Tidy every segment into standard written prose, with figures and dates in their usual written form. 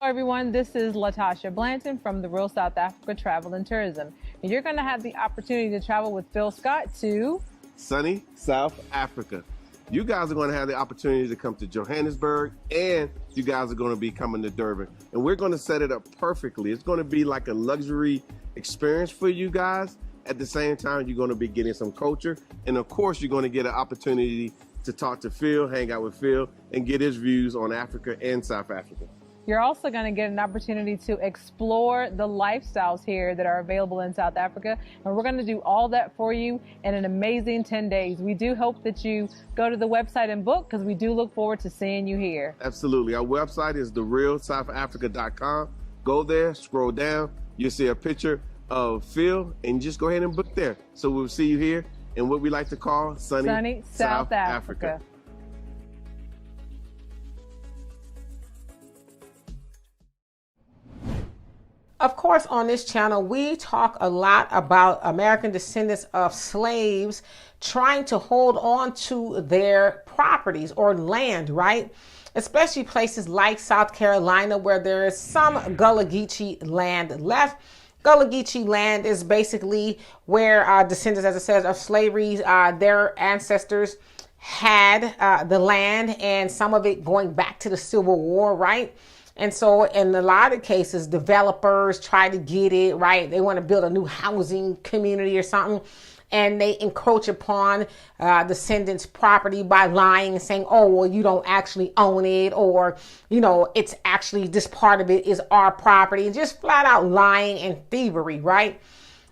Hello everyone, this is Latasha Blanton from the Real South Africa Travel and Tourism. And you're going to have the opportunity to travel with Phil Scott to sunny South Africa. You guys are going to have the opportunity to come to Johannesburg, and you guys are going to be coming to Durban. And we're going to set it up perfectly. It's going to be like a luxury experience for you guys. At the same time, you're going to be getting some culture. And of course, you're going to get an opportunity to talk to Phil, hang out with Phil, and get his views on Africa and South Africa. You're also going to get an opportunity to explore the lifestyles here that are available in South Africa. And we're going to do all that for you in an amazing 10 days. We do hope that you go to the website and book, because we do look forward to seeing you here. Absolutely. Our website is therealsouthafrica.com. Go there, scroll down. You'll see a picture of Phil, and just go ahead and book there. So we'll see you here in what we like to call sunny South Africa. Of course, on this channel, we talk a lot about American descendants of slaves trying to hold on to their properties or land, right? Especially places like South Carolina, where there is some Gullah Geechee land left. Gullah Geechee land is basically where descendants, as it says, of slavery, their ancestors had the land, and some of it going back to the Civil War, right? And so in a lot of cases, developers try to get it, right? They want to build a new housing community or something, and they encroach upon descendants' property by lying and saying, oh, well, you don't actually own it, or, you know, it's actually, this part of it is our property, and just flat out lying and thievery, right?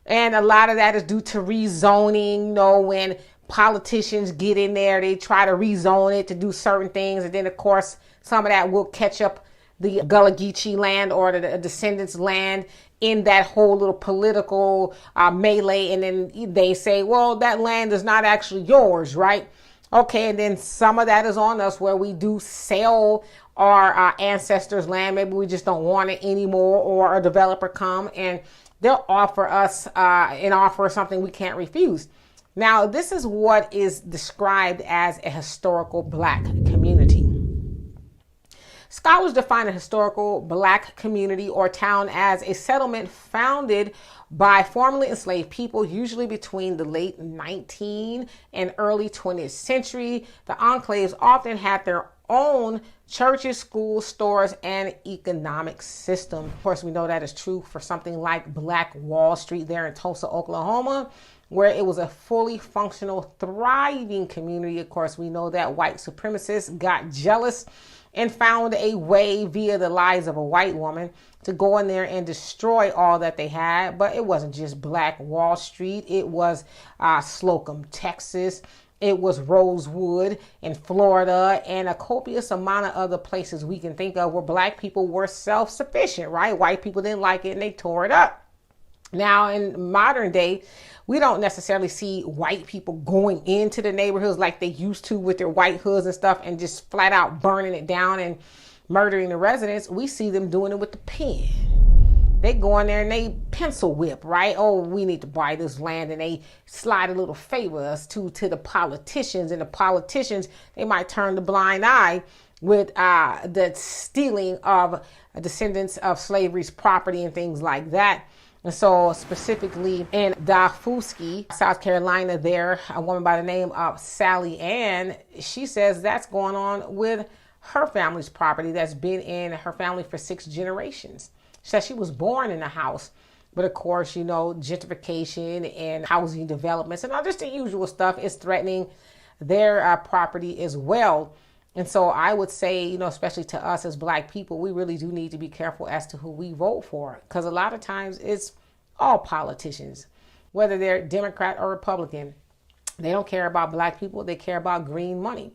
And a lot of that is due to rezoning. You know, when politicians get in there, they try to rezone it to do certain things, and then of course some of that will catch up the Gullah Geechee land or the descendants' land in that whole little political melee. And then they say, well, that land is not actually yours, right? Okay, and then some of that is on us, where we do sell our ancestors' land. Maybe we just don't want it anymore, or a developer come and they'll offer us an offer, something we can't refuse. Now, this is what is described as a historical Black community. Scholars define a historical Black community or town as a settlement founded by formerly enslaved people, usually between the late 19th and early 20th century. The enclaves often had their own churches, schools, stores, and economic system. Of course, we know that is true for something like Black Wall Street there in Tulsa, Oklahoma, where it was a fully functional, thriving community. Of course, we know that white supremacists got jealous and found a way via the lies of a white woman to go in there and destroy all that they had. But it wasn't just Black Wall Street. It was Slocum, Texas. It was Rosewood in Florida, and a copious amount of other places we can think of where Black people were self-sufficient, right? White people didn't like it and they tore it up. Now, in modern day, we don't necessarily see white people going into the neighborhoods like they used to with their white hoods and stuff and just flat out burning it down and murdering the residents. We see them doing it with the pen. They go in there and they pencil whip, right? Oh, we need to buy this land, and they slide a little favors to the politicians, and the politicians, they might turn the blind eye with the stealing of descendants of slavery's property and things like that. And so specifically in Dafuski, South Carolina, there, a woman by the name of Sally Ann, she says that's going on with her family's property that's been in her family for 6 generations. She says she was born in the house, but of course, you know, gentrification and housing developments and all just the usual stuff is threatening their property as well. And so I would say, you know, especially to us as Black people, we really do need to be careful as to who we vote for, because a lot of times it's all politicians, whether they're Democrat or Republican. They don't care about Black people. They care about green money.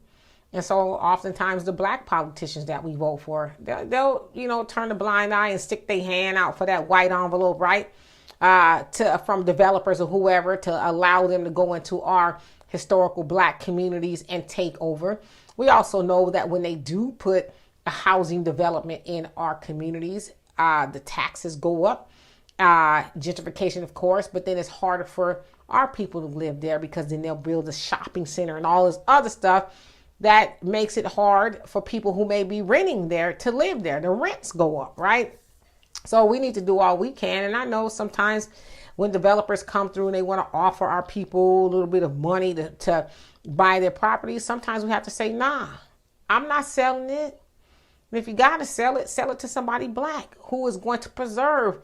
And so oftentimes the Black politicians that we vote for, they'll you know, turn a blind eye and stick their hand out for that white envelope, right? From developers or whoever, to allow them to go into our historical Black communities and take over. We also know that when they do put a housing development in our communities, the taxes go up, gentrification, of course, but then it's harder for our people to live there, because then they'll build a shopping center and all this other stuff that makes it hard for people who may be renting there to live there. The rents go up, right? So we need to do all we can. And I know sometimes when developers come through and they want to offer our people a little bit of money to buy their properties, sometimes we have to say, nah, I'm not selling it. And if you got to sell it to somebody black who is going to preserve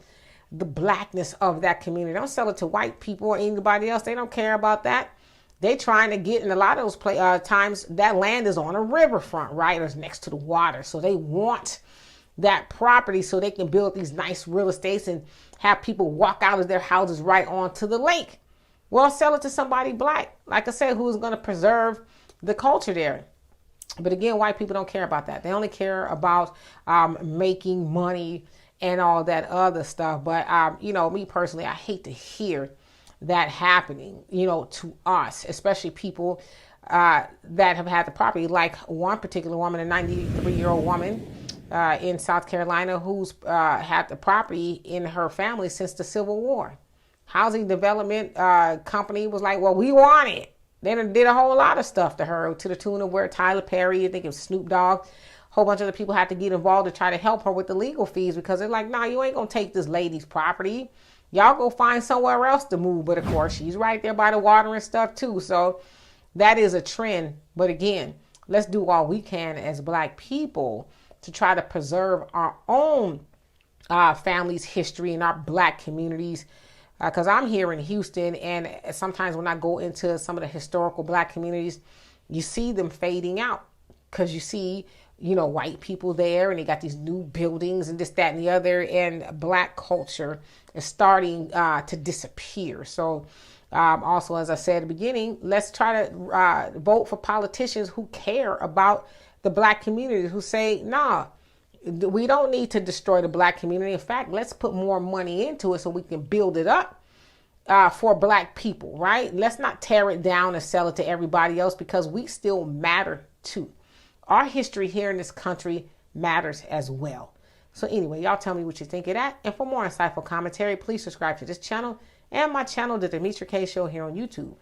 the blackness of that community. Don't sell it to white people or anybody else. They don't care about that. They trying to get in a lot of those times that land is on a riverfront, right? Or it's next to the water. So they want that property so they can build these nice real estates and have people walk out of their houses right onto the lake. Well, sell it to somebody black, like I said, who's going to preserve the culture there. But again, white people don't care about that. They only care about making money and all that other stuff. But, me personally, I hate to hear that happening, to us, especially people that have had the property, like one particular woman, a 93-year-old woman in South Carolina who's had the property in her family since the Civil War. Housing development company was like, well, we want it. They did a whole lot of stuff to her, to the tune of where Tyler Perry, I think it was Snoop Dogg, a whole bunch of other people had to get involved to try to help her with the legal fees because they're like, nah, you ain't going to take this lady's property. Y'all go find somewhere else to move. But of course, she's right there by the water and stuff too. So that is a trend. But again, let's do all we can as black people to try to preserve our own family's history and our black communities. Because I'm here in Houston, and sometimes when I go into some of the historical black communities, you see them fading out because you see, white people there and they got these new buildings and this, that, and the other, and black culture is starting to disappear. So also, as I said at the beginning, let's try to vote for politicians who care about the black community, who say, nah, we don't need to destroy the black community. In fact, let's put more money into it so we can build it up for black people, right? Let's not tear it down and sell it to everybody else because we still matter too. Our history here in this country matters as well. So anyway, y'all tell me what you think of that. And for more insightful commentary, please subscribe to this channel and my channel, The Demetra Kaye Show, here on YouTube.